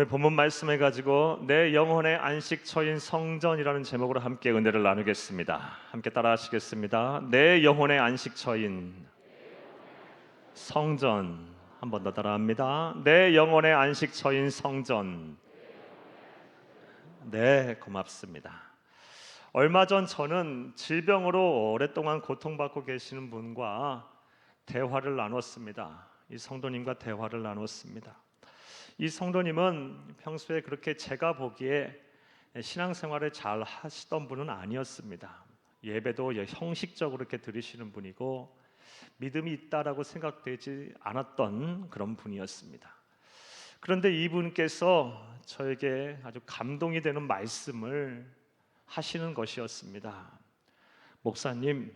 오늘 본문 말씀을 가지고 내 영혼의 안식처인 성전이라는 제목으로 함께 은혜를 나누겠습니다. 함께 따라하시겠습니다. 내 영혼의 안식처인 성전. 한 번 더 따라합니다. 내 영혼의 안식처인 성전. 네, 고맙습니다. 얼마 전 저는 질병으로 오랫동안 고통받고 계시는 분과 대화를 나눴습니다. 이 성도님과 대화를 나눴습니다. 이 성도님은 평소에 그렇게 제가 보기에 신앙생활을 잘 하시던 분은 아니었습니다. 예배도 형식적으로 이렇게 드리시는 분이고 믿음이 있다라고 생각되지 않았던 그런 분이었습니다. 그런데 이분께서 저에게 아주 감동이 되는 말씀을 하시는 것이었습니다. 목사님,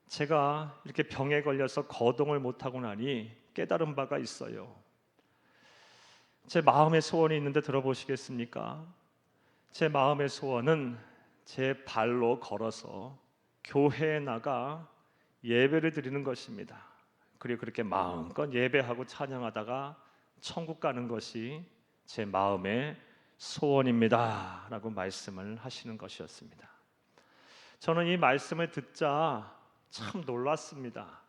제가 이렇게 병에 걸려서 거동을 못하고 나니 깨달은 바가 있어요. 제 마음의 소원이 있는데 들어보시겠습니까? 제 마음의 소원은 제 발로 걸어서 교회에 나가 예배를 드리는 것입니다. 그리고 그렇게 마음껏 예배하고 찬양하다가 천국 가는 것이 제 마음의 소원입니다 라고 말씀을 하시는 것이었습니다. 저는 이 말씀을 듣자 참 놀랐습니다.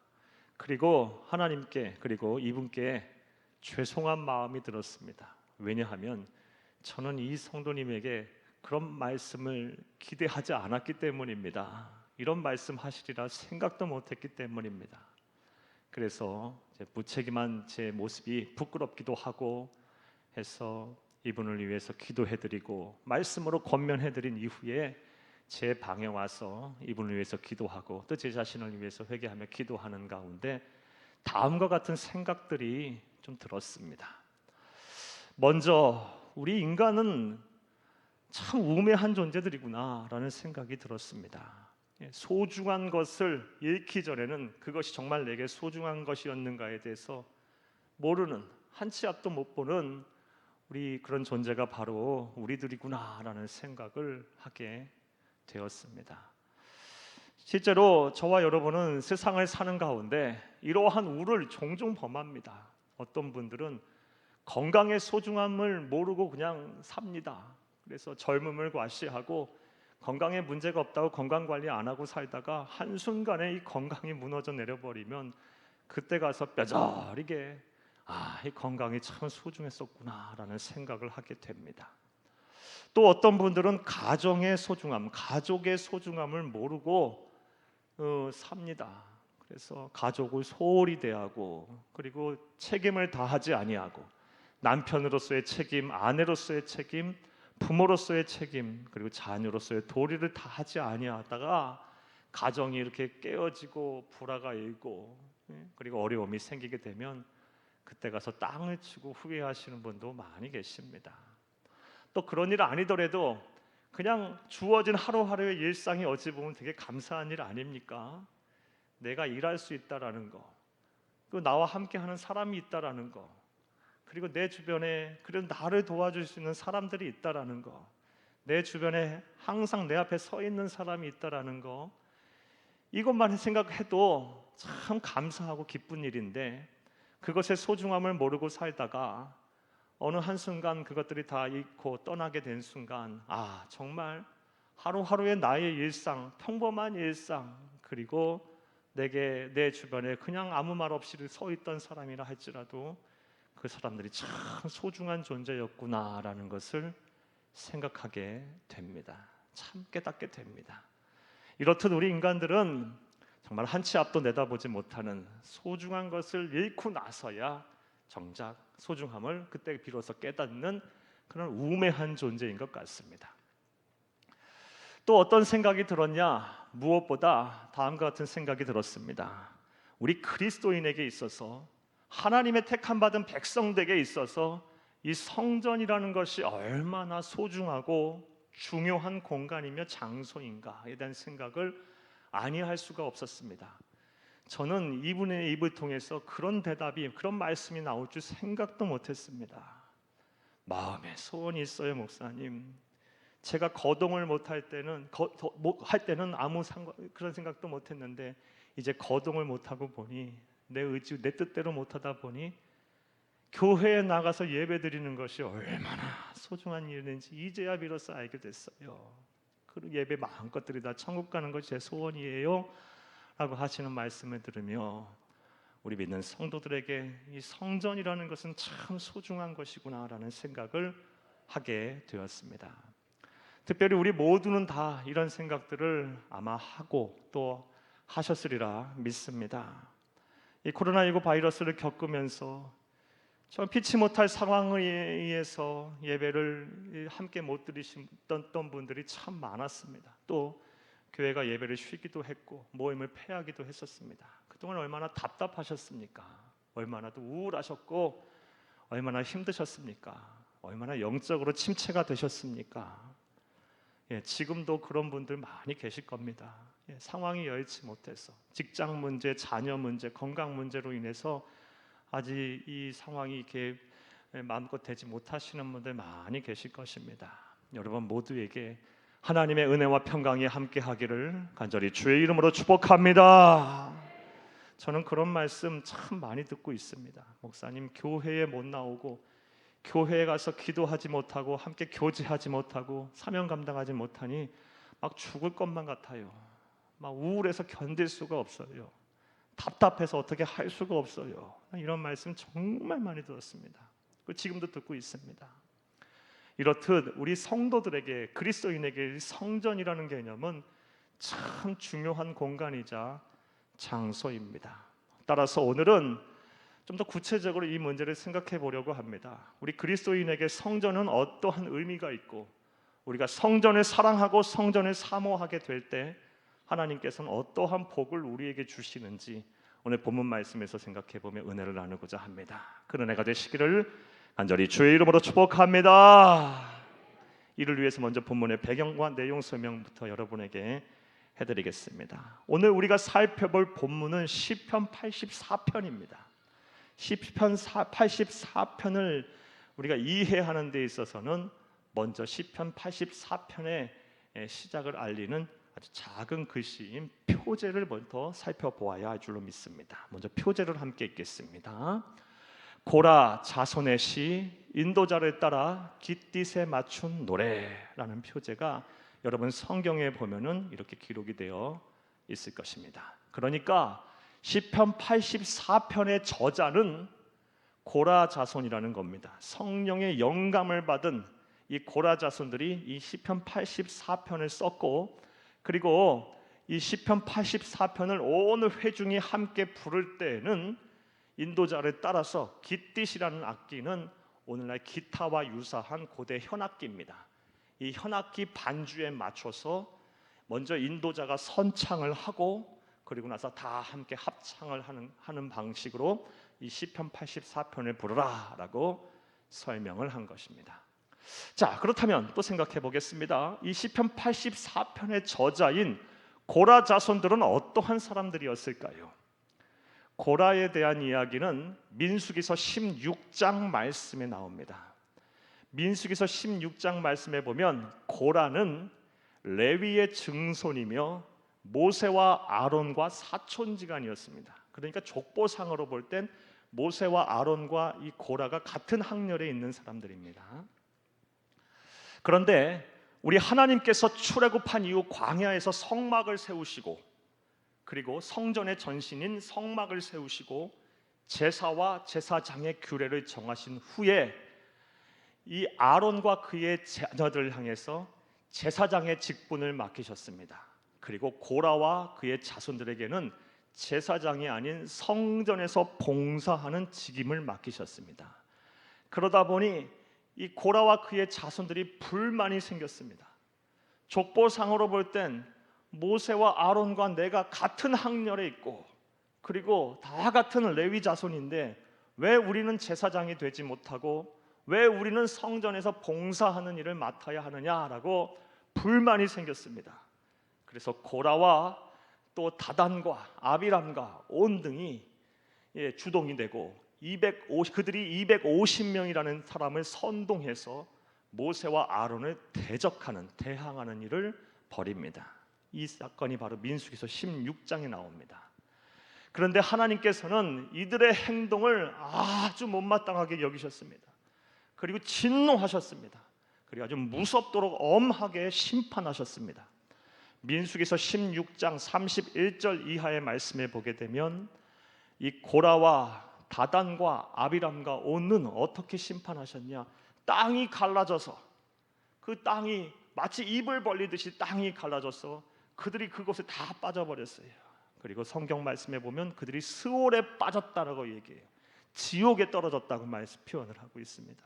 그리고 하나님께, 그리고 이분께 죄송한 마음이 들었습니다. 왜냐하면 저는 이 성도님에게 그런 말씀을 기대하지 않았기 때문입니다. 이런 말씀 하시리라 생각도 못했기 때문입니다. 그래서 무책임한 제 모습이 부끄럽기도 하고 해서 이분을 위해서 기도해드리고 말씀으로 권면해드린 이후에 제 방에 와서 이분을 위해서 기도하고 또 제 자신을 위해서 회개하며 기도하는 가운데 다음과 같은 생각들이 좀 들었습니다. 먼저 우리 인간은 참 우매한 존재들이구나라는 생각이 들었습니다. 소중한 것을 잃기 전에는 그것이 정말 내게 소중한 것이었는가에 대해서 모르는, 한 치 앞도 못 보는 우리 그런 존재가 바로 우리들이구나라는 생각을 하게 되었습니다. 실제로 저와 여러분은 세상을 사는 가운데 이러한 우를 종종 범합니다. 어떤 분들은 건강의 소중함을 모르고 그냥 삽니다. 그래서 젊음을 과시하고 건강에 문제가 없다고 건강 관리 안 하고 살다가 한순간에 이 건강이 무너져 내려버리면 그때 가서 뼈저리게 이 건강이 참 소중했었구나라는 생각을 하게 됩니다. 또 어떤 분들은 가정의 소중함, 가족의 소중함을 모르고 삽니다. 그래서 가족을 소홀히 대하고 그리고 책임을 다하지 아니하고 남편으로서의 책임, 아내로서의 책임, 부모로서의 책임, 그리고 자녀로서의 도리를 다하지 아니하다가 가정이 이렇게 깨어지고 불화가 일고 그리고 어려움이 생기게 되면 그때 가서 땅을 치고 후회하시는 분도 많이 계십니다. 또 그런 일 아니더라도 그냥 주어진 하루하루의 일상이 어찌 보면 되게 감사한 일 아닙니까? 내가 일할 수 있다라는 거, 또 나와 함께하는 사람이 있다라는 거, 그리고 내 주변에 그런 나를 도와줄 수 있는 사람들이 있다라는 거, 내 주변에 항상 내 앞에 서 있는 사람이 있다라는 거, 이것만 생각해도 참 감사하고 기쁜 일인데 그것의 소중함을 모르고 살다가 어느 한순간 그것들이 다 잃고 떠나게 된 순간 정말 하루하루의 나의 일상, 평범한 일상, 그리고 내게 내 주변에 그냥 아무 말 없이 서 있던 사람이라 할지라도 그 사람들이 참 소중한 존재였구나라는 것을 생각하게 됩니다. 참 깨닫게 됩니다. 이렇듯 우리 인간들은 정말 한 치 앞도 내다보지 못하는 소중한 것을 잃고 나서야 정작 소중함을 그때 비로소 깨닫는 그런 우매한 존재인 것 같습니다. 또 어떤 생각이 들었냐? 무엇보다 다음과 같은 생각이 들었습니다. 우리 그리스도인에게 있어서 하나님의 택함 받은 백성들에게 있어서 이 성전이라는 것이 얼마나 소중하고 중요한 공간이며 장소인가에 대한 생각을 아니할 수가 없었습니다. 저는 이분의 입을 통해서 그런 대답이, 그런 말씀이 나올 줄 생각도 못했습니다. 마음에 소원이 있어요, 목사님. 제가 거동을 못할 때는 아무 그런 생각도 못했는데 이제 거동을 못하고 보니 내 의지, 내 뜻대로 못하다 보니 교회에 나가서 예배드리는 것이 얼마나 소중한 일인지 이제야 비로소 알게 됐어요. 그 예배 마음껏 드리다 천국 가는 것이 제 소원이에요 라고 하시는 말씀을 들으며 우리 믿는 성도들에게 이 성전이라는 것은 참 소중한 것이구나라는 생각을 하게 되었습니다. 특별히 우리 모두는 다 이런 생각들을 아마 하고 또 하셨으리라 믿습니다. 이 코로나19 바이러스를 겪으면서 저 피치 못할 상황에 의해서 예배를 함께 못 드리셨던 분들이 참 많았습니다. 또 교회가 예배를 쉬기도 했고 모임을 폐하기도 했었습니다. 그동안 얼마나 답답하셨습니까? 얼마나 또 우울하셨고 얼마나 힘드셨습니까? 얼마나 영적으로 침체가 되셨습니까? 지금도 그런 분들 많이 계실 겁니다. 상황이 여의치 못해서 직장 문제, 자녀 문제, 건강 문제로 인해서 아직 이 상황이 이렇게 마음껏 되지 못하시는 분들 많이 계실 것입니다. 여러분 모두에게 하나님의 은혜와 평강이 함께하기를 간절히 주의 이름으로 축복합니다. 저는 그런 말씀 참 많이 듣고 있습니다. 목사님 교회에 못 나오고 교회에 가서 기도하지 못하고 함께 교제하지 못하고 사명 감당하지 못하니 막 죽을 것만 같아요. 막 우울해서 견딜 수가 없어요. 답답해서 어떻게 할 수가 없어요. 이런 말씀 정말 많이 들었습니다. 지금도 듣고 있습니다. 이렇듯 우리 성도들에게 그리스도인에게 성전이라는 개념은 참 중요한 공간이자 장소입니다. 따라서 오늘은 좀 더 구체적으로 이 문제를 생각해 보려고 합니다. 우리 그리스도인에게 성전은 어떠한 의미가 있고 우리가 성전을 사랑하고 성전을 사모하게 될 때 하나님께서는 어떠한 복을 우리에게 주시는지 오늘 본문 말씀에서 생각해 보며 은혜를 나누고자 합니다. 그 은혜가 되시기를 간절히 주의 이름으로 축복합니다. 이를 위해서 먼저 본문의 배경과 내용 설명부터 여러분에게 해드리겠습니다. 오늘 우리가 살펴볼 본문은 시편 84편입니다. 시편 84편을 우리가 이해하는 데 있어서는 먼저 시편 84편의 시작을 알리는 아주 작은 글씨인 표제를 먼저 살펴보아야 할 줄로 믿습니다. 먼저 표제를 함께 읽겠습니다. 고라 자손의 시 인도자를 따라 깃딧에 맞춘 노래라는 표제가 여러분 성경에 보면은 이렇게 기록이 되어 있을 것입니다. 그러니까 시편 84편의 저자는 고라 자손이라는 겁니다. 성령의 영감을 받은 이 고라 자손들이 이 시편 84편을 썼고 그리고 이 시편 84편을 온 회중이 함께 부를 때에는 인도자를 따라서 깃딧이라는 악기는 오늘날 기타와 유사한 고대 현악기입니다. 이 현악기 반주에 맞춰서 먼저 인도자가 선창을 하고 그리고 나서 다 함께 합창을 하는 방식으로 이 시편 84편을 부르라라고 설명을 한 것입니다. 자, 그렇다면 또 생각해 보겠습니다. 이 시편 84편의 저자인 고라 자손들은 어떠한 사람들이었을까요? 고라에 대한 이야기는 민수기서 16장 말씀에 나옵니다. 민수기서 16장 말씀에 보면 고라는 레위의 증손이며 모세와 아론과 사촌지간이었습니다. 그러니까 족보상으로 볼 땐 모세와 아론과 이 고라가 같은 학렬에 있는 사람들입니다. 그런데 우리 하나님께서 출애굽한 이후 광야에서 성막을 세우시고 그리고 성전의 전신인 성막을 세우시고 제사와 제사장의 규례를 정하신 후에 이 아론과 그의 자녀들을 향해서 제사장의 직분을 맡기셨습니다. 그리고 고라와 그의 자손들에게는 제사장이 아닌 성전에서 봉사하는 직임을 맡기셨습니다. 그러다 보니 이 고라와 그의 자손들이 불만이 생겼습니다. 족보상으로 볼 땐 모세와 아론과 내가 같은 학렬에 있고 그리고 다 같은 레위 자손인데 왜 우리는 제사장이 되지 못하고 왜 우리는 성전에서 봉사하는 일을 맡아야 하느냐라고 불만이 생겼습니다. 그래서 고라와 또 다단과 아비람과 온 등이 주동이 되고 그들이 250명이라는 사람을 선동해서 모세와 아론을 대항하는 일을 벌입니다. 이 사건이 바로 민수기서 16장에 나옵니다. 그런데 하나님께서는 이들의 행동을 아주 못마땅하게 여기셨습니다. 그리고 진노하셨습니다. 그리고 아주 무섭도록 엄하게 심판하셨습니다. 민수기서 16장 31절 이하의 말씀에 보게 되면 이 고라와 다단과 아비람과 온는 어떻게 심판하셨냐? 땅이 갈라져서, 그 땅이 마치 입을 벌리듯이 땅이 갈라져서 그들이 그곳에 다 빠져버렸어요. 그리고 성경 말씀에 보면 그들이 스올에 빠졌다라고 얘기해요. 지옥에 떨어졌다고 표현을 하고 있습니다.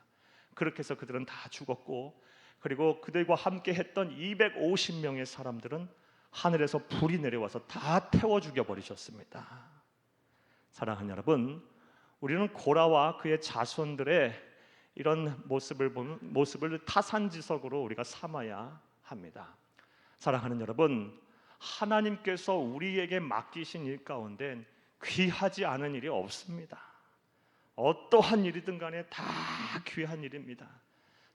그렇게 해서 그들은 다 죽었고, 그리고 그들과 함께 했던 250명의 사람들은 하늘에서 불이 내려와서 다 태워 죽여버리셨습니다. 사랑하는 여러분, 우리는 고라와 그의 자손들의 이런 모습을 타산지석으로 우리가 삼아야 합니다. 사랑하는 여러분, 하나님께서 우리에게 맡기신 일 가운데 귀하지 않은 일이 없습니다. 어떠한 일이든 간에 다 귀한 일입니다.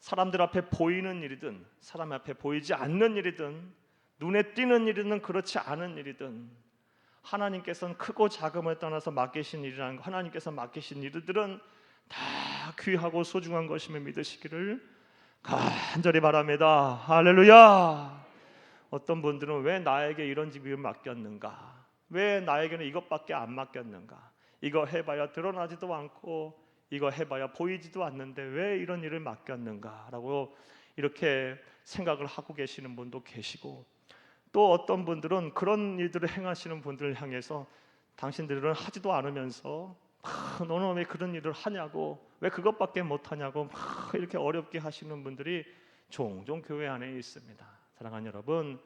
사람들 앞에 보이는 일이든 사람 앞에 보이지 않는 일이든 눈에 띄는 일이든 그렇지 않은 일이든 하나님께서는 크고 작음을 떠나서 맡기신 일이라는 거, 하나님께서 맡기신 일들은 다 귀하고 소중한 것임을 믿으시기를 간절히 바랍니다. 할렐루야. 어떤 분들은 왜 나에게 이런 일을 맡겼는가? 왜 나에게는 이것밖에 안 맡겼는가? 이거 해봐야 드러나지도 않고 이거 해봐야 보이지도 않는데 왜 이런 일을 맡겼는가? 라고 이렇게 생각을 하고 계시는 분도 계시고, 또 어떤 분들은 그런 일들을 행하시는 분들을 향해서 당신들은 하지도 않으면서 너는 왜 그런 일을 하냐고, 왜 그것밖에 못하냐고 이렇게 어렵게 하시는 분들이 종종 교회 안에 있습니다. 사랑하는 여러분,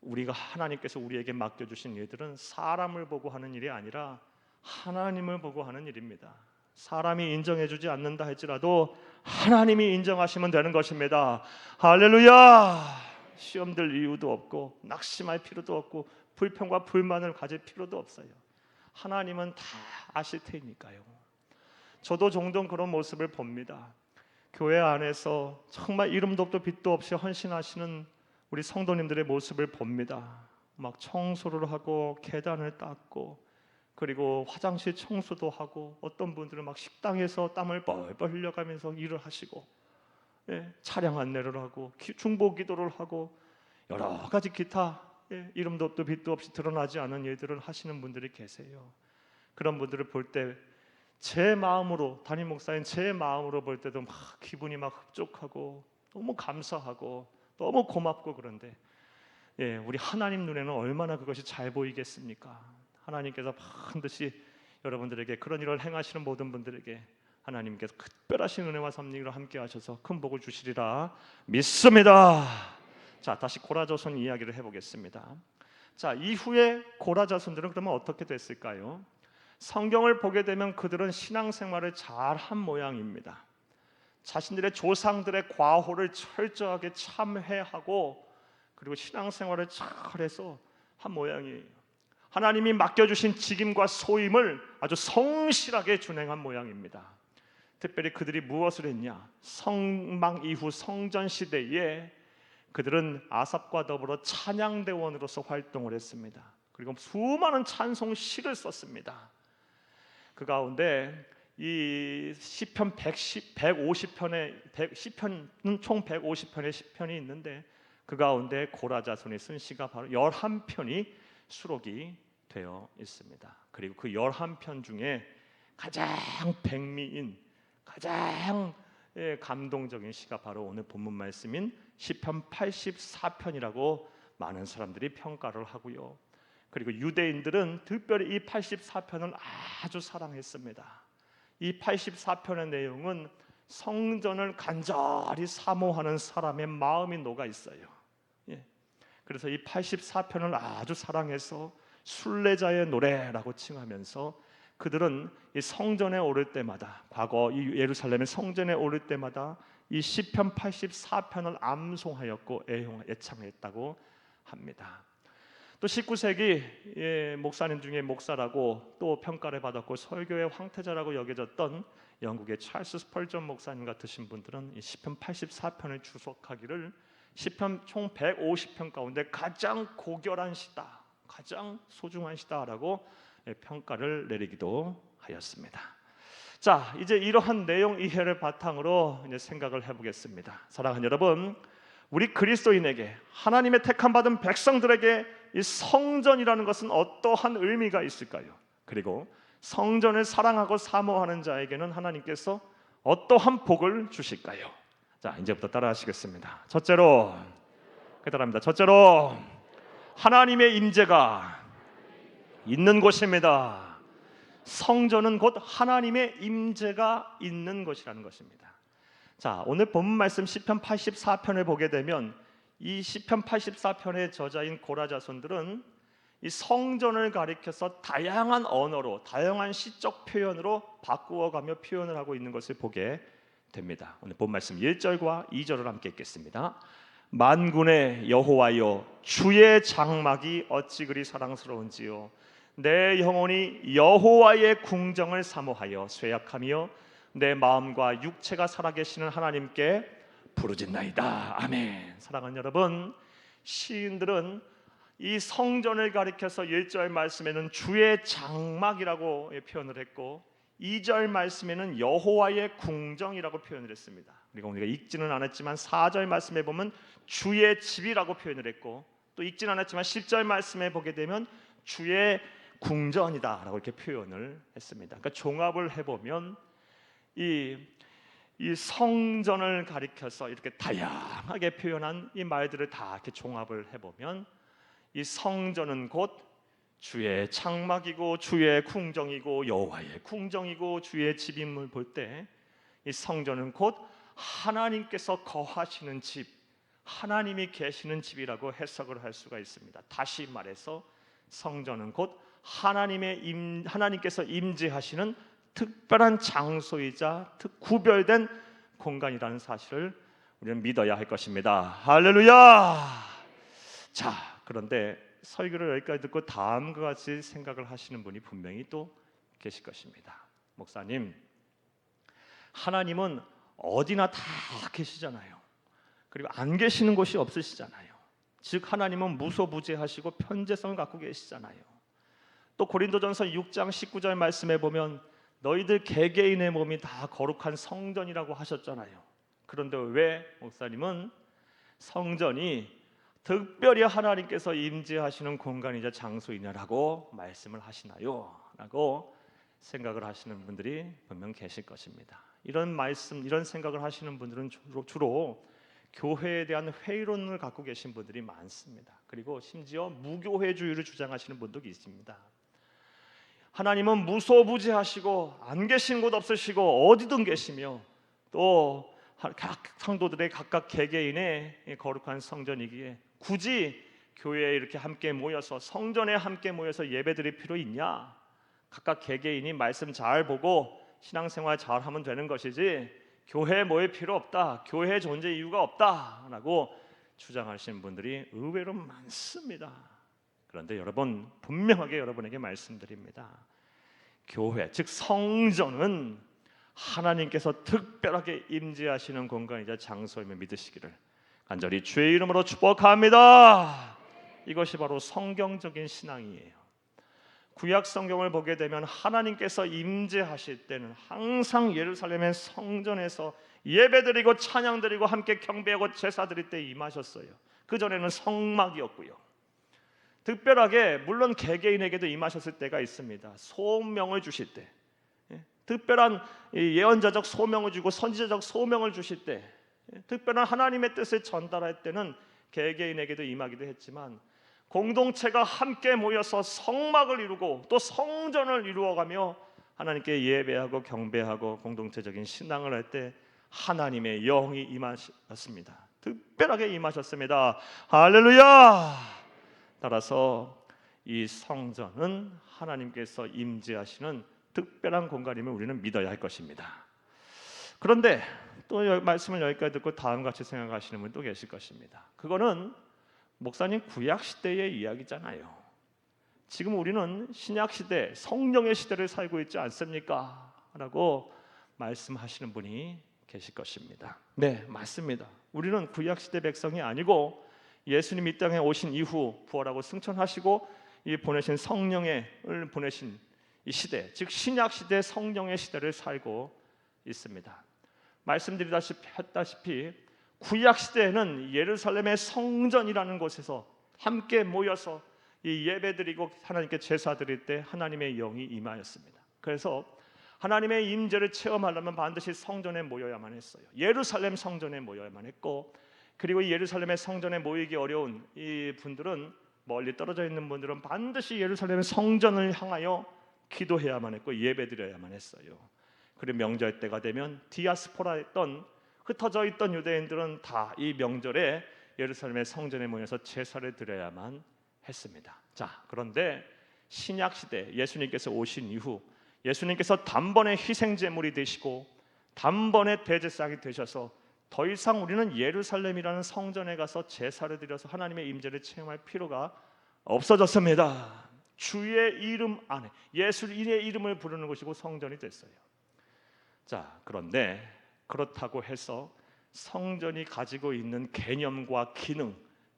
우리가 하나님께서 우리에게 맡겨주신 일들은 사람을 보고 하는 일이 아니라 하나님을 보고 하는 일입니다. 사람이 인정해주지 않는다 할지라도 하나님이 인정하시면 되는 것입니다. 할렐루야. 시험 들 이유도 없고 낙심할 필요도 없고 불평과 불만을 가질 필요도 없어요. 하나님은 다 아실 테니까요. 저도 종종 그런 모습을 봅니다. 교회 안에서 정말 이름도 없고 빛도 없이 헌신하시는 우리 성도님들의 모습을 봅니다. 막 청소를 하고 계단을 닦고, 그리고 화장실 청소도 하고, 어떤 분들은 막 식당에서 땀을 뻘뻘 흘려가면서 일을 하시고, 차량 안내를 하고 중보 기도를 하고 여러 가지 기타 이름도 없고 빛도 없이 드러나지 않은 일들을 하시는 분들이 계세요. 그런 분들을 볼 때 제 마음으로, 담임 목사인 제 마음으로 볼 때도 막 기분이 막 흡족하고 너무 감사하고 너무 고맙고, 그런데 우리 하나님 눈에는 얼마나 그것이 잘 보이겠습니까? 하나님께서 반드시 여러분들에게 그런 일을 행하시는 모든 분들에게 하나님께서 특별하신 은혜와 섭리로 함께 하셔서 큰 복을 주시리라 믿습니다. 자, 다시 고라 자손 이야기를 해보겠습니다. 자, 이후에 고라 자손들은 그러면 어떻게 됐을까요? 성경을 보게 되면 그들은 신앙생활을 잘한 모양입니다. 자신들의 조상들의 과호를 철저하게 참회하고 그리고 신앙생활을 잘해서 한 모양이에요. 하나님이 맡겨주신 직임과 소임을 아주 성실하게 준행한 모양입니다. 특별히 그들이 무엇을 했냐? 성막 이후 성전 시대에 그들은 아삽과 더불어 찬양대원으로서 활동을 했습니다. 그리고 수많은 찬송 시를 썼습니다. 그 가운데 이 시편 150편의 시편은 총 150편의 시편이 있는데 그 가운데 고라 자손이 쓴 시가 바로 11편이 수록이 되어 있습니다. 그리고 그 11편 중에 가장 백미인, 가장 감동적인 시가 바로 오늘 본문 말씀인 시편 84편이라고 많은 사람들이 평가를 하고요. 그리고 유대인들은 특별히 이 84편을 아주 사랑했습니다. 이 84편의 내용은 성전을 간절히 사모하는 사람의 마음이 녹아 있어요. 그래서 이 84편을 아주 사랑해서 순례자의 노래라고 칭하면서 그들은 이 성전에 오를 때마다, 과거 이 예루살렘의 성전에 오를 때마다 이 시편 84편을 암송하였고 애창했다고 합니다. 또 19세기 목사님 중에 목사라고 또 평가를 받았고 설교의 황태자라고 여겨졌던 영국의 찰스 스펄전 목사님 같으신 분들은 이 시편 84편을 주석하기를 시편 총 150편 가운데 가장 고결한 시다, 가장 소중한 시다라고 평가를 내리기도 하였습니다. 자, 이제 이러한 내용 이해를 바탕으로 이제 생각을 해보겠습니다. 사랑하는 여러분, 우리 그리스도인에게, 하나님의 택함 받은 백성들에게 이 성전이라는 것은 어떠한 의미가 있을까요? 그리고 성전을 사랑하고 사모하는 자에게는 하나님께서 어떠한 복을 주실까요? 자, 이제부터 따라하시겠습니다. 첫째로, 따라합니다. 첫째로, 하나님의 임재가 있는 곳입니다. 성전은 곧 하나님의 임재가 있는 곳이라는 것입니다. 자, 오늘 본문 말씀 시편 84편을 보게 되면 이 시편 84편의 저자인 고라 자손들은 이 성전을 가리켜서 다양한 언어로, 다양한 시적 표현으로 바꾸어가며 표현을 하고 있는 것을 보게 됩니다. 오늘 본 말씀 1절과 2절을 함께 읽겠습니다. 만군의 여호와여, 주의 장막이 어찌 그리 사랑스러운지요. 내 영혼이 여호와의 궁정을 사모하여 쇠약하며 내 마음과 육체가 살아계시는 하나님께 부르짖나이다. 아멘. 사랑하는 여러분, 시인들은 이 성전을 가리켜서 1절 말씀에는 주의 장막이라고 표현을 했고 2절 말씀에는 여호와의 궁정이라고 표현을 했습니다. 그리고 우리가 읽지는 않았지만 4절 말씀에 보면 주의 집이라고 표현을 했고 또 읽지는 않았지만 10절 말씀에 보게 되면 주의 궁전이다라고 이렇게 표현을 했습니다. 그러니까 종합을 해보면 이 성전을 가리켜서 이렇게 다양하게 표현한 이 말들을 다 이렇게 종합을 해보면 이 성전은 곧 주의 장막이고 주의 궁정이고 여호와의 궁정이고 주의 집임을 볼 때 이 성전은 곧 하나님께서 거하시는 집, 하나님이 계시는 집이라고 해석을 할 수가 있습니다. 다시 말해서 성전은 곧 하나님께서 임재하시는 특별한 장소이자 구별된 공간이라는 사실을 우리는 믿어야 할 것입니다. 할렐루야. 자, 그런데 설교를 여기까지 듣고 다음과 같이 생각을 하시는 분이 분명히 또 계실 것입니다. 목사님, 하나님은 어디나 다 계시잖아요. 그리고 안 계시는 곳이 없으시잖아요. 즉 하나님은 무소부재하시고 편재성을 갖고 계시잖아요. 또 고린도전서 6장 19절 말씀에 보면 너희들 개개인의 몸이 다 거룩한 성전이라고 하셨잖아요. 그런데 왜 목사님은 성전이 특별히 하나님께서 임재하시는 공간이자 장소이냐라고 말씀을 하시나요? 라고 생각을 하시는 분들이 분명 계실 것입니다. 이런 말씀, 이런 생각을 하시는 분들은 주로 교회에 대한 회의론을 갖고 계신 분들이 많습니다. 그리고 심지어 무교회주의를 주장하시는 분도 있습니다. 하나님은 무소부재하시고 안 계신 곳 없으시고 어디든 계시며 또 각 성도들의 각각 개개인의 거룩한 성전이기에 굳이 교회에 이렇게 함께 모여서 성전에 함께 모여서 예배드릴 필요 있냐? 각각 개개인이 말씀 잘 보고 신앙생활 잘 하면 되는 것이지 교회에 모일 필요 없다. 교회의 존재 이유가 없다라고 주장하시는 분들이 의외로 많습니다. 그런데 여러분, 분명하게 여러분에게 말씀드립니다. 교회, 즉 성전은 하나님께서 특별하게 임재하시는 공간이자 장소임을 믿으시기를 간절히 주의 이름으로 축복합니다. 이것이 바로 성경적인 신앙이에요. 구약 성경을 보게 되면 하나님께서 임재하실 때는 항상 예루살렘의 성전에서 예배드리고 찬양드리고 함께 경배하고 제사 드릴 때 임하셨어요. 그전에는 성막이었고요. 특별하게 물론 개개인에게도 임하셨을 때가 있습니다. 소명을 주실 때, 특별한 예언자적 소명을 주고 선지자적 소명을 주실 때, 특별한 하나님의 뜻을 전달할 때는 개개인에게도 임하기도 했지만 공동체가 함께 모여서 성막을 이루고 또 성전을 이루어가며 하나님께 예배하고 경배하고 공동체적인 신앙을 할 때 하나님의 영이 임하셨습니다. 특별하게 임하셨습니다. 할렐루야. 따라서 이 성전은 하나님께서 임재하시는 특별한 공간임을 우리는 믿어야 할 것입니다. 그런데 또 말씀을 여기까지 듣고 다음과 같이 생각하시는 분도 계실 것입니다. 그거는 목사님 구약 시대의 이야기잖아요. 지금 우리는 신약 시대, 성령의 시대를 살고 있지 않습니까? 라고 말씀하시는 분이 계실 것입니다. 네, 맞습니다. 우리는 구약 시대 백성이 아니고 예수님 이 땅에 오신 이후 부활하고 승천하시고 이 보내신 성령을 보내신 이 시대, 즉 신약 시대 성령의 시대를 살고 있습니다. 말씀드렸다시피 구약 시대에는 예루살렘의 성전이라는 곳에서 함께 모여서 이 예배드리고 하나님께 제사 드릴 때 하나님의 영이 임하였습니다. 그래서 하나님의 임재를 체험하려면 반드시 성전에 모여야만 했어요. 예루살렘 성전에 모여야만 했고, 그리고 이 예루살렘의 성전에 모이기 어려운 이 분들은, 멀리 떨어져 있는 분들은 반드시 예루살렘의 성전을 향하여 기도해야만 했고 예배드려야만 했어요. 그리고 명절 때가 되면 디아스포라했던, 흩어져 있던 유대인들은 다 이 명절에 예루살렘의 성전에 모여서 제사를 드려야만 했습니다. 자, 그런데 신약 시대 예수님께서 오신 이후 예수님께서 단번에 희생 제물이 되시고 단번에 대제사장이 되셔서 더 이상 우리는 예루살렘이라는 성전에 가서 제사를 드려서 하나님의 임재를 체험할 필요가 없어졌습니다. 주의 이름 안에 예수의 이름을 부르는 곳이고 성전이 됐어요. 자, 그런데 그렇다고 해서 성전이 가지고 있는 개념과 기능,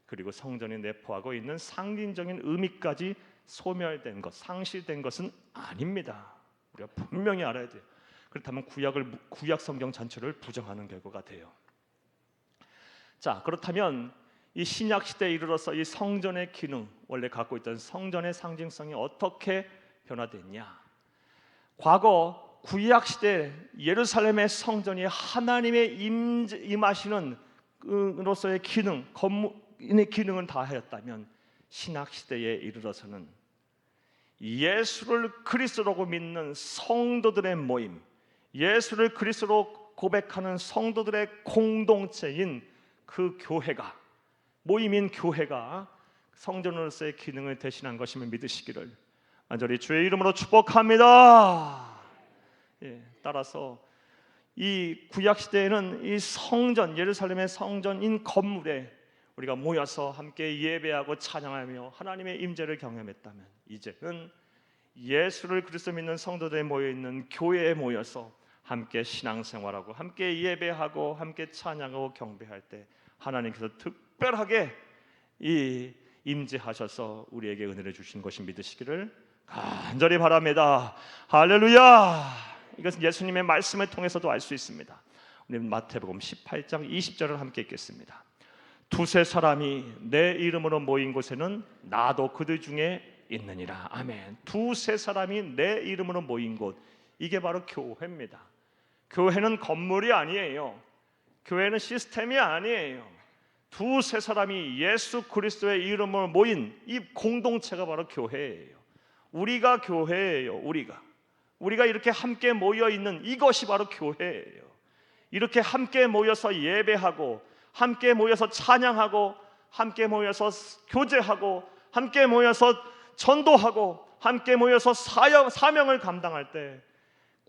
그리고 성전이 내포하고 있는 상징적인 의미까지 소멸된 것, 상실된 것은 아닙니다. 우리가 분명히 알아야 돼요. 그렇다면 구약 성경 전체를 부정하는 결과가 돼요. 자, 그렇다면 이 신약 시대에 이르러서 이 성전의 기능, 원래 갖고 있던 성전의 상징성이 어떻게 변화됐냐? 과거 구약 시대 예루살렘의 성전이 하나님의 임하시는 로서의 기능, 건물의 기능을 다하였다면 신약 시대에 이르러서는 예수를 그리스도라고 믿는 성도들의 모임, 예수를 그리스도로 고백하는 성도들의 공동체인 그 교회가, 모임인 교회가 성전으로서의 기능을 대신한 것임을 믿으시기를 간절히 주의 이름으로 축복합니다. 따라서 이 구약 시대에는 이 성전, 예루살렘의 성전인 건물에 우리가 모여서 함께 예배하고 찬양하며 하나님의 임재를 경험했다면, 이제는 예수를 그리스도 믿는 성도들이 모여 있는 교회에 모여서 함께 신앙생활하고 함께 예배하고 함께 찬양하고 경배할 때 하나님께서 특별하게 이 임재하셔서 우리에게 은혜를 주신 것이 믿으시기를 간절히 바랍니다. 할렐루야. 이것은 예수님의 말씀을 통해서도 알 수 있습니다. 우리 마태복음 18장 20절을 함께 읽겠습니다. 두세 사람이 내 이름으로 모인 곳에는 나도 그들 중에 있느니라. 아멘. 두세 사람이 내 이름으로 모인 곳, 이게 바로 교회입니다. 교회는 건물이 아니에요. 교회는 시스템이 아니에요. 두세 사람이 예수 그리스도의 이름으로 모인 이 공동체가 바로 교회예요. 우리가 교회예요. 우리가 이렇게 함께 모여 있는 이것이 바로 교회예요. 이렇게 함께 모여서 예배하고 함께 모여서 찬양하고 함께 모여서 교제하고 함께 모여서 전도하고 함께 모여서 사명을 감당할 때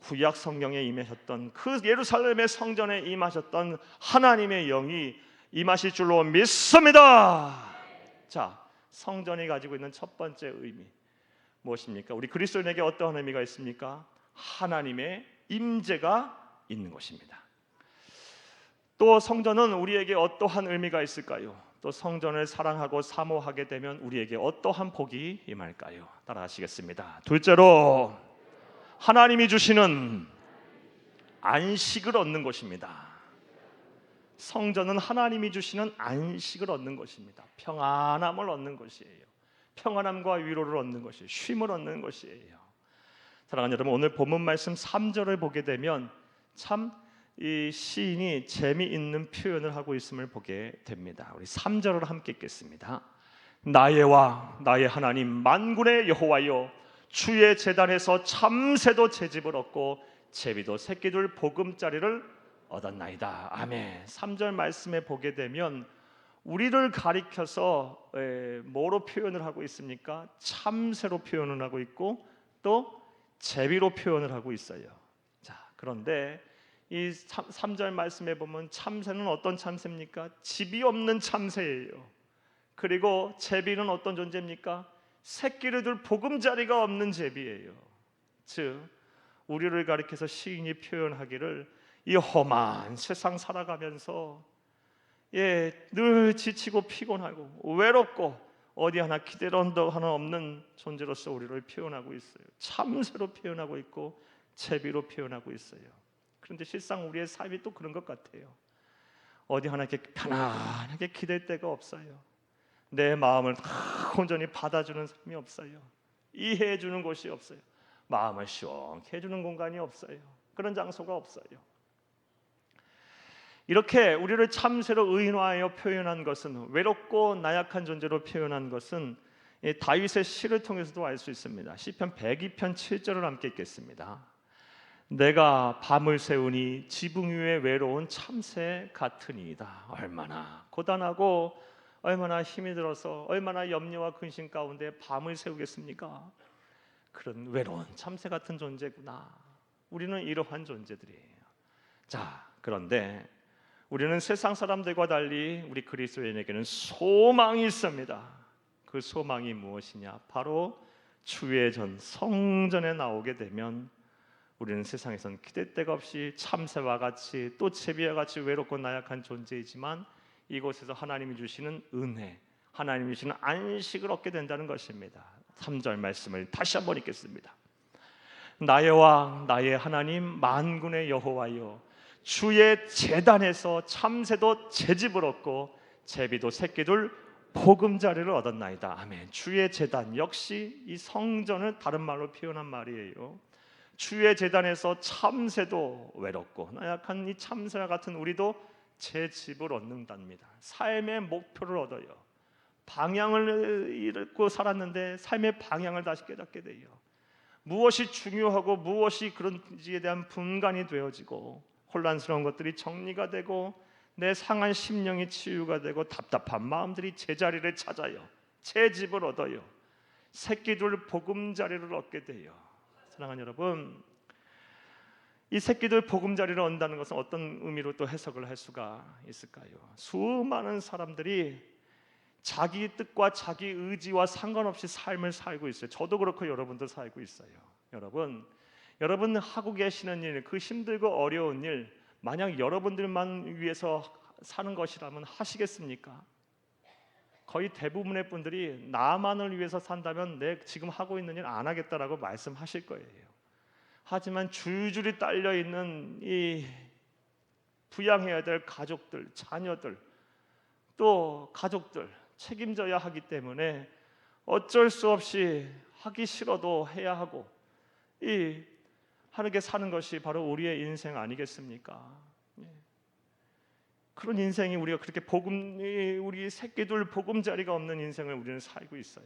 구약 성경에 임하셨던 그 예루살렘의 성전에 임하셨던 하나님의 영이 임하실 줄로 믿습니다. 자, 성전이 가지고 있는 첫 번째 의미 무엇입니까? 우리 그리스도인에게 어떠한 의미가 있습니까? 하나님의 임재가 있는 것입니다. 또 성전은 우리에게 어떠한 의미가 있을까요? 또 성전을 사랑하고 사모하게 되면 우리에게 어떠한 복이 임할까요? 따라하시겠습니다. 둘째로 하나님이 주시는 안식을 얻는 것입니다. 성전은 하나님이 주시는 안식을 얻는 것입니다. 평안함을 얻는 것이에요. 평안함과 위로를 얻는 것이에요. 쉼을 얻는 것이에요. 사랑하는 여러분, 오늘 본문 말씀 3절을 보게 되면 참 이 시인이 재미있는 표현을 하고 있음을 보게 됩니다. 우리 3절을 함께 읽겠습니다. 나의 왕, 나의 하나님, 만군의 여호와여, 주의 제단에서 참새도 제집을 얻고 제비도 새끼들 보금자리를 얻었나이다. 아멘. 3절 말씀에 보게 되면 우리를 가리켜서 뭐로 표현을 하고 있습니까? 참새로 표현을 하고 있고 또 제비로 표현을 하고 있어요. 자, 그런데 이 3절 말씀에 보면 참새는 어떤 참새입니까? 집이 없는 참새예요. 그리고 제비는 어떤 존재입니까? 새끼를 둘 보금자리가 없는 제비예요. 즉 우리를 가리켜서 시인이 표현하기를 이 험한 세상 살아가면서 늘 지치고 피곤하고 외롭고 어디 하나 기댈 언덕 하나 없는 존재로서 우리를 표현하고 있어요. 참새로 표현하고 있고 제비로 표현하고 있어요. 그런데 실상 우리의 삶이 또 그런 것 같아요. 어디 하나 이렇게 편안하게 기댈 데가 없어요. 내 마음을 온전히 받아주는 삶이 없어요. 이해해 주는 곳이 없어요. 마음을 시원케 해주는 공간이 없어요. 그런 장소가 없어요. 이렇게 우리를 참새로 의인화하여 표현한 것은, 외롭고 나약한 존재로 표현한 것은 다윗의 시를 통해서도 알 수 있습니다. 시편 102편 7절을 함께 읽겠습니다. 내가 밤을 새우니 지붕 위에 외로운 참새 같으니이다. 얼마나 고단하고 얼마나 힘이 들어서 얼마나 염려와 근심 가운데 밤을 새우겠습니까? 그런 외로운 참새 같은 존재구나. 우리는 이러한 존재들이에요. 자, 그런데 우리는 세상 사람들과 달리 우리 그리스도인에게는 소망이 있습니다. 그 소망이 무엇이냐? 바로 주의 전 성전에 나오게 되면 우리는 세상에선 기댈 데가 없이 참새와 같이 또 제비와 같이 외롭고 나약한 존재이지만 이곳에서 하나님이 주시는 은혜, 하나님이 주시는 안식을 얻게 된다는 것입니다. 3절 말씀을 다시 한번 읽겠습니다. 나의 왕 나의 하나님 만군의 여호와여, 주의 제단에서 참새도 채집을 얻고 제비도 새끼들 보금자리를 얻었나이다. 아멘. 주의 제단, 역시 이 성전을 다른 말로 표현한 말이에요. 주의 제단에서 참새도 외롭고 나약한 이 참새와 같은 우리도 제 집을 얻는답니다. 삶의 목표를 얻어요. 방향을 잃고 살았는데 삶의 방향을 다시 깨닫게 돼요. 무엇이 중요하고 무엇이 그런지에 대한 분간이 되어지고 혼란스러운 것들이 정리가 되고 내 상한 심령이 치유가 되고 답답한 마음들이 제자리를 찾아요. 제 집을 얻어요. 새끼들 보금자리를 얻게 돼요. 사랑하는 여러분, 이 새끼들 보금자리를 얻는다는 것은 어떤 의미로 또 해석을 할 수가 있을까요? 수많은 사람들이 자기 뜻과 자기 의지와 상관없이 삶을 살고 있어요. 저도 그렇고 여러분도 살고 있어요. 여러분 하고 계시는 일, 그 힘들고 어려운 일, 만약 여러분들만 위해서 사는 것이라면 하시겠습니까? 거의 대부분의 분들이 나만을 위해서 산다면 내 지금 하고 있는 일 안 하겠다라고 말씀하실 거예요. 하지만 줄줄이 딸려 있는 이 부양해야 될 가족들, 자녀들, 또 가족들 책임져야 하기 때문에 어쩔 수 없이 하기 싫어도 해야 하고 이 하늘에 사는 것이 바로 우리의 인생 아니겠습니까? 그런 인생이 우리가 그렇게 우리 새끼들 보금자리가 없는 인생을 우리는 살고 있어요.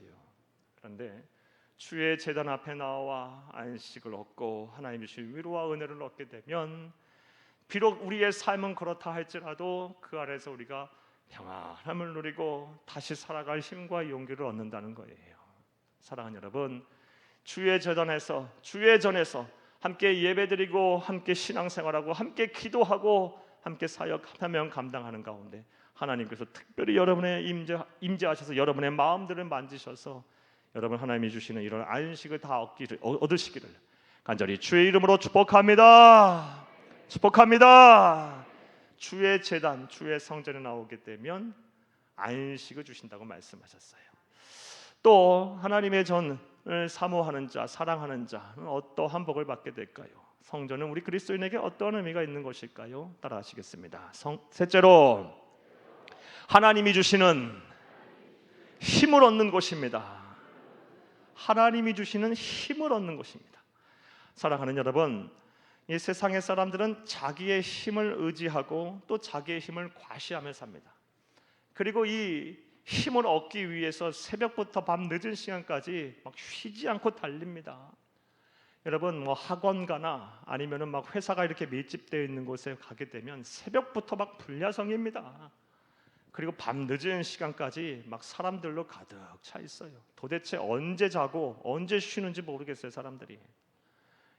그런데 주의 제단 앞에 나와 안식을 얻고 하나님이 주신 위로와 은혜를 얻게 되면 비록 우리의 삶은 그렇다 할지라도 그 아래에서 우리가 평안함을 누리고 다시 살아갈 힘과 용기를 얻는다는 거예요. 사랑하는 여러분, 주의 제단에서 주의 전에서 함께 예배드리고 함께 신앙생활하고 함께 기도하고 함께 사역 사명 감당하는 가운데 하나님께서 특별히 여러분의 임재하셔서 여러분의 마음들을 만지셔서 여러분 하나님이 주시는 이런 안식을 다 얻으시기를 간절히 주의 이름으로 축복합니다. 축복합니다. 주의 제단, 주의 성전에 나오게 되면 안식을 주신다고 말씀하셨어요. 또 하나님의 전을 사모하는 자, 사랑하는 자는 어떠한 복을 받게 될까요? 성전은 우리 그리스도인에게 어떤 의미가 있는 것일까요? 따라하시겠습니다. 셋째로, 하나님이 주시는 힘을 얻는 곳입니다. 하나님이 주시는 힘을 얻는 곳입니다. 사랑하는 여러분, 이 세상의 사람들은 자기의 힘을 의지하고 또 자기의 힘을 과시하며 삽니다. 그리고 이 힘을 얻기 위해서 새벽부터 밤 늦은 시간까지 막 쉬지 않고 달립니다. 여러분, 뭐 학원 가나 아니면은 막 회사가 이렇게 밀집되어 있는 곳에 가게 되면 새벽부터 막 불야성입니다. 그리고 밤 늦은 시간까지 막 사람들로 가득 차 있어요. 도대체 언제 자고 언제 쉬는지 모르겠어요, 사람들이.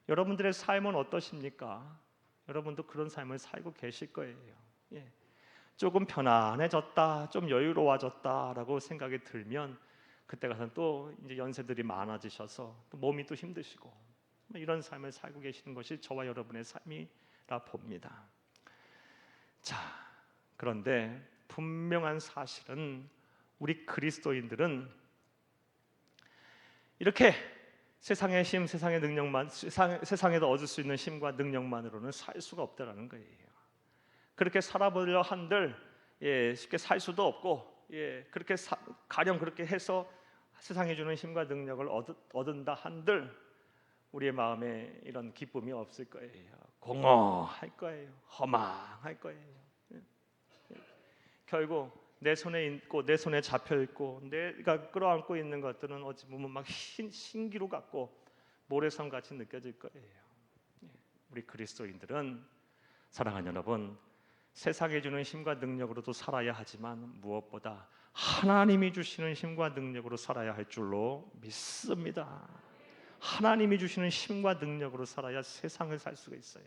여러분들의 삶은 어떠십니까? 여러분도 그런 삶을 살고 계실 거예요. 조금 편안해졌다, 좀 여유로워졌다라고 생각이 들면 그때 가서 또 이제 연세들이 많아지셔서 또 몸이 또 힘드시고 이런 삶을 살고 계시는 것이 저와 여러분의 삶이라 봅니다. 자, 그런데 분명한 사실은 우리 그리스도인들은 이렇게 세상의 힘, 세상의 능력만, 세상에서 얻을 수 있는 힘과 능력만으로는 살 수가 없다라는 거예요. 그렇게 살아보려 한들 쉽게 살 수도 없고, 그렇게 가령 그렇게 해서 세상에 주는 힘과 능력을 얻은다 한들 우리의 마음에 이런 기쁨이 없을 거예요. 공허할 거예요. 허망할 거예요. 결국 내 손에 있고 내 손에 잡혀 있고 내가 끌어안고 있는 것들은 어찌 보면 막 신기루 같고 모래성 같이 느껴질 거예요. 우리 그리스도인들은 사랑하는 여러분, 세상에 주는 힘과 능력으로도 살아야 하지만 무엇보다 하나님이 주시는 힘과 능력으로 살아야 할 줄로 믿습니다. 하나님이 주시는 힘과 능력으로 살아야 세상을 살 수가 있어요.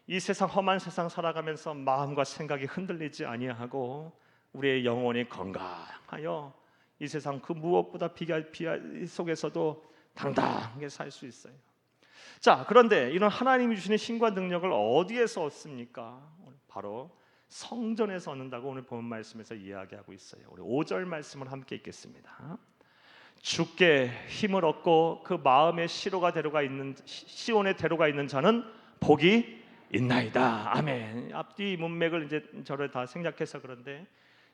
이 세상, 험한 세상 살아가면서 마음과 생각이 흔들리지 아니하고 우리의 영혼이 건강하여 이 세상 그 무엇보다 비할 속에서도 당당하게 살 수 있어요. 자, 그런데 이런 하나님이 주시는 힘과 능력을 어디에서 얻습니까? 바로 성전에서 얻는다고 오늘 본 말씀에서 이야기하고 있어요. 우리 5절 말씀을 함께 읽겠습니다. 주께 힘을 얻고 그 마음의 시온의 대로가 있는 자는 복이 있나이다. 아멘. 앞뒤 문맥을 이제 저를 다 생략해서 그런데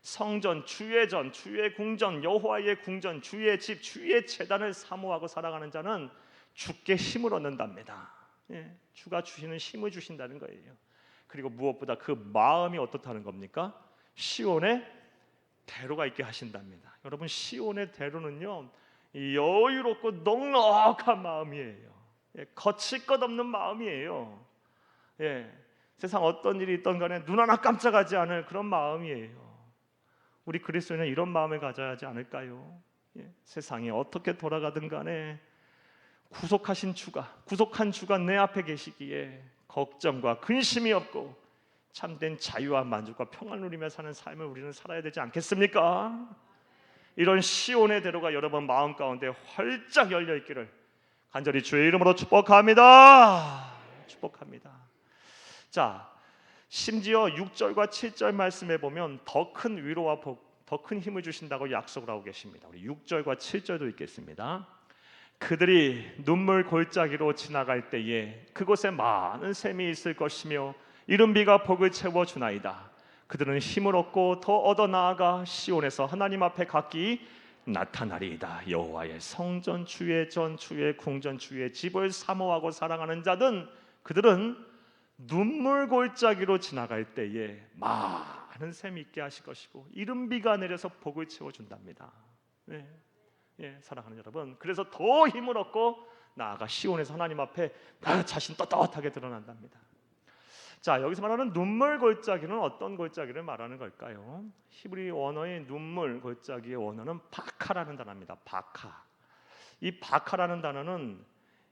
성전, 주의 전, 주의 궁전, 여호와의 궁전, 주의 집, 주의 제단을 사모하고 살아가는 자는 주께 힘을 얻는답니다. 주가 주시는 힘을 주신다는 거예요. 그리고 무엇보다 그 마음이 어떻다는 겁니까? 시온의 대로가 있게 하신답니다. 여러분, 시온의 대로는요, 여유롭고 넉넉한 마음이에요. 거칠 것 없는 마음이에요. 세상 어떤 일이 있던 간에 눈 하나 깜짝하지 않을 그런 마음이에요. 우리 그리스도인은 이런 마음을 가져야 하지 않을까요? 세상이 어떻게 돌아가든 간에 구속한 주가 내 앞에 계시기에 걱정과 근심이 없고 참된 자유와 만족과 평안을 누리며 사는 삶을 우리는 살아야 되지 않겠습니까? 이런 시온의 대로가 여러분 마음 가운데 활짝 열려 있기를 간절히 주의 이름으로 축복합니다. 자, 심지어 6절과 7절 말씀에 보면 더 큰 위로와 더 큰 힘을 주신다고 약속을 하고 계십니다. 우리 6절과 7절도 읽겠습니다. 그들이 눈물 골짜기로 지나갈 때에 그곳에 많은 샘이 있을 것이며 이른 비가 복을 채워 주나이다. 그들은 힘을 얻고 더 얻어 나아가 시온에서 하나님 앞에 각기 나타나리이다. 여호와의 성전, 주의 전, 주의 궁전, 주의 집을 사모하고 사랑하는 자든 그들은 눈물 골짜기로 지나갈 때에 많은 샘이 있게 하실 것이고 이른 비가 내려서 복을 채워 준답니다. 사랑하는 여러분, 그래서 더 힘을 얻고 나아가 시온에서 하나님 앞에 나 자신 떳떳하게 드러난답니다. 자, 여기서 말하는 눈물 골짜기는 어떤 골짜기를 말하는 걸까요? 히브리 원어의 눈물 골짜기의 원어는 바카라는 단어입니다. 바카. 이 바카라는 단어는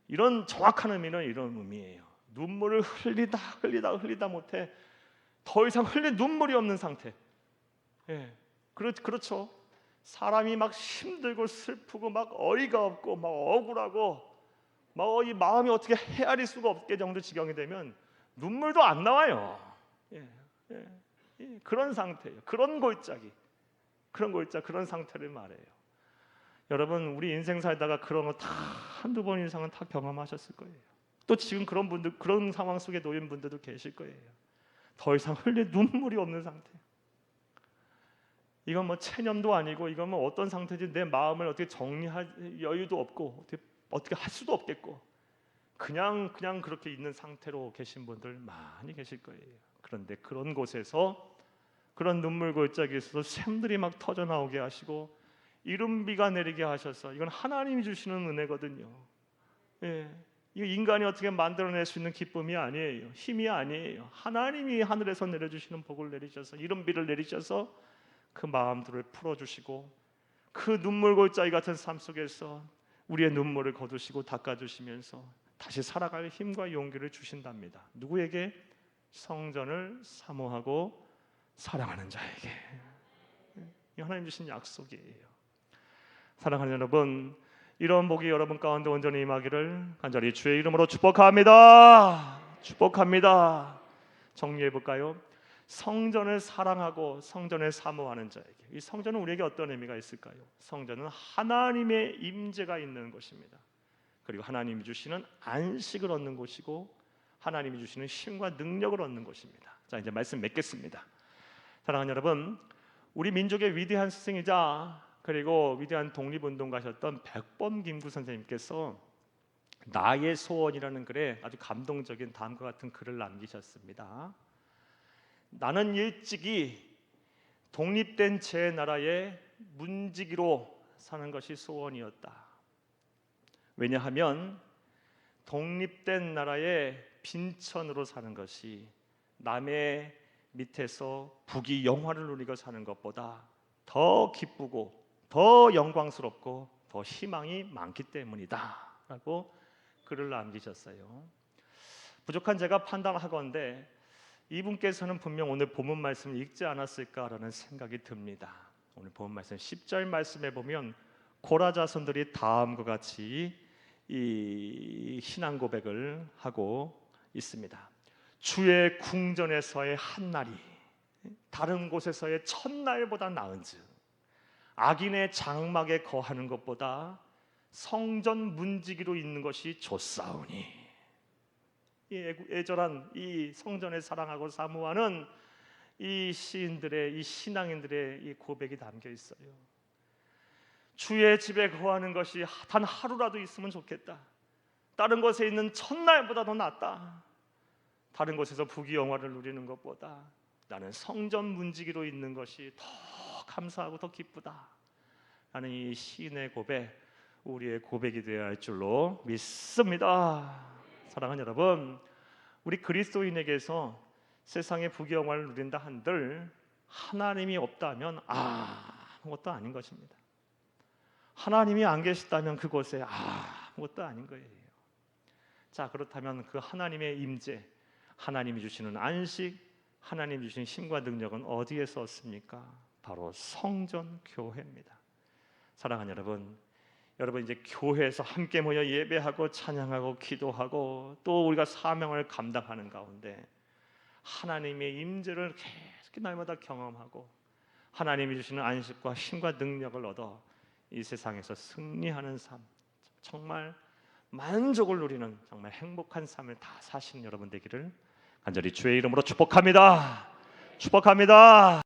이런 정확한 의미는 이런 의미예요. 눈물을 흘리다 못해 더 이상 흘릴 눈물이 없는 상태. 그렇죠. 사람이 막 힘들고 슬프고 막 어이가 없고 막 억울하고 막 이 마음이 어떻게 헤아릴 수가 없게 정도 지경이 되면 눈물도 안 나와요. 그런 상태예요. 그런 골짜기, 그런 상태를 말해요. 여러분, 우리 인생 살다가 그런 거 다 한두 번 이상은 다 경험하셨을 거예요. 또 지금 그런 상황 속에 놓인 분들도 계실 거예요. 더 이상 흘릴 눈물이 없는 상태. 이건 뭐 체념도 아니고 이건 뭐 어떤 상태인지 내 마음을 어떻게 정리할 여유도 없고 어떻게 할 수도 없겠고 그냥 그렇게 있는 상태로 계신 분들 많이 계실 거예요. 그런데 그런 곳에서 그런 눈물 골짜기에서도 샘들이 막 터져 나오게 하시고 이른 비가 내리게 하셔서 이건 하나님이 주시는 은혜거든요. 이거 인간이 어떻게 만들어낼 수 있는 기쁨이 아니에요. 힘이 아니에요. 하나님이 하늘에서 내려주시는 복을 내리셔서 이른 비를 내리셔서 그 마음들을 풀어주시고 그 눈물 골짜기 같은 삶 속에서 우리의 눈물을 거두시고 닦아주시면서 다시 살아갈 힘과 용기를 주신답니다. 누구에게? 성전을 사모하고 사랑하는 자에게. 이 하나님 주신 약속이에요. 사랑하는 여러분, 이런 복이 여러분 가운데 온전히 임하기를 간절히 주의 이름으로 축복합니다. 정리해 볼까요? 성전을 사랑하고 성전을 사모하는 자에게, 이 성전은 우리에게 어떤 의미가 있을까요? 성전은 하나님의 임재가 있는 곳입니다. 그리고 하나님이 주시는 안식을 얻는 곳이고 하나님이 주시는 힘과 능력을 얻는 곳입니다. 자, 이제 말씀 맺겠습니다. 사랑하는 여러분, 우리 민족의 위대한 스승이자 그리고 위대한 독립운동가셨던 백범김구 선생님께서 나의 소원이라는 글에 아주 감동적인 다음과 같은 글을 남기셨습니다. 나는 일찍이 독립된 제 나라의 문지기로 사는 것이 소원이었다. 왜냐하면 독립된 나라의 빈천으로 사는 것이 남의 밑에서 부귀 영화를 누리고 사는 것보다 더 기쁘고 더 영광스럽고 더 희망이 많기 때문이다 라고 글을 남기셨어요. 부족한 제가 판단하건대 이분께서는 분명 오늘 본문 말씀을 읽지 않았을까라는 생각이 듭니다. 오늘 본문 말씀 10절 말씀에 보면 고라 자손들이 다음과 같이 이 신앙 고백을 하고 있습니다. 주의 궁전에서의 한날이 다른 곳에서의 첫날보다 나은즉 악인의 장막에 거하는 것보다 성전 문지기로 있는 것이 좋사오니. 애절한 이 성전을 사랑하고 사모하는 이 시인들의, 이 신앙인들의 이 고백이 담겨 있어요. 주의 집에 거하는 것이 단 하루라도 있으면 좋겠다. 다른 곳에 있는 첫날보다 더 낫다. 다른 곳에서 부귀영화를 누리는 것보다 나는 성전 문지기로 있는 것이 더 감사하고 더 기쁘다 라는 이 시인의 고백, 우리의 고백이 되어야 할 줄로 믿습니다. 사랑하는 여러분, 우리 그리스도인에게서 세상의 부귀영화를 누린다 한들 하나님이 없다면 아무것도 아닌 것입니다. 하나님이 안 계시다면 그곳에 아무것도 아닌 거예요. 자, 그렇다면 그 하나님의 임재, 하나님이 주시는 안식, 하나님이 주시는 힘과 능력은 어디에서 얻습니까? 바로 성전 교회입니다. 사랑하는 여러분, 여러분 이제 교회에서 함께 모여 예배하고 찬양하고 기도하고 또 우리가 사명을 감당하는 가운데 하나님의 임재를 계속 날마다 경험하고 하나님이 주시는 안식과 힘과 능력을 얻어 이 세상에서 승리하는 삶, 정말 만족을 누리는 정말 행복한 삶을 다 사시는 여러분 되기를 간절히 주의 이름으로 축복합니다. 축복합니다.